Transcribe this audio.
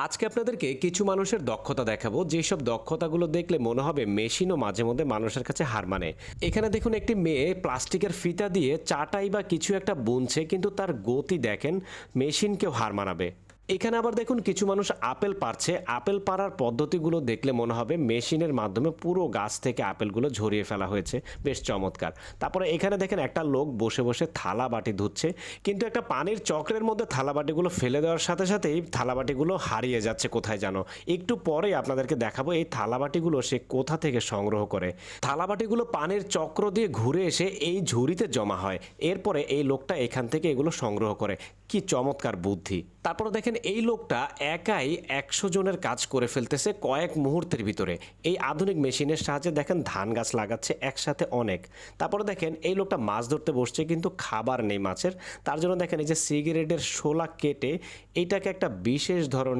আজকে আপনাদেরকে কিছু মানুষের দক্ষতা দেখাবো, যেসব দক্ষতাগুলো দেখলে মনে হবে মেশিনও মাঝে মধ্যে মানুষের কাছে হার মানে। এখানে দেখুন একটি মেয়ে প্লাস্টিকের ফিতা দিয়ে চাটাই বা কিছু একটা বুনছে, কিন্তু তার গতি দেখেন মেশিনকেও হার মানাবে। এখানে আবার দেখুন কিছু মানুষ আপেল পাড়ছে, আপেল পাড়ার পদ্ধতিগুলো দেখলে মনে হবে মেশিনের মাধ্যমে পুরো গাছ থেকে আপেলগুলো ঝরিয়ে ফেলা হয়েছে। বেশ চমৎকার। তারপরে এখানে দেখেন একটা লোক বসে বসে থালা বাটি ধুচ্ছে, কিন্তু একটা পানির চক্রের মধ্যে থালা বাটিগুলো ফেলে দেওয়ার সাথে সাথেই থালা বাটিগুলো হারিয়ে যাচ্ছে কোথায় জানো। একটু পরে আপনাদেরকে দেখাবো এই থালা বাটিগুলো সে কোথা থেকে সংগ্রহ করে। থালা বাটিগুলো পানির চক্র দিয়ে ঘুরে এসে এই ঝুড়িতে জমা হয়, এরপরে এই লোকটা এখান থেকে এগুলো সংগ্রহ করে। কি চমৎকার বুদ্ধি। তারপরে দেখেন এই লোকটা একাই 100 জনের কাজ করে ফেলতেছে কয়েক মুহূর্তের ভিতরে। এই আধুনিক মেশিনের সাহায্যে দেখেন ধান গাছ লাগাচ্ছে একসাথে অনেক। তারপরে দেখেন এই লোকটা মাছ ধরতে বসছে, কিন্তু খাবার নেই মাছের। তার জন্য দেখেন এই যে সিগারেটের শোলা কেটে এইটাকে একটা বিশেষ ধরনের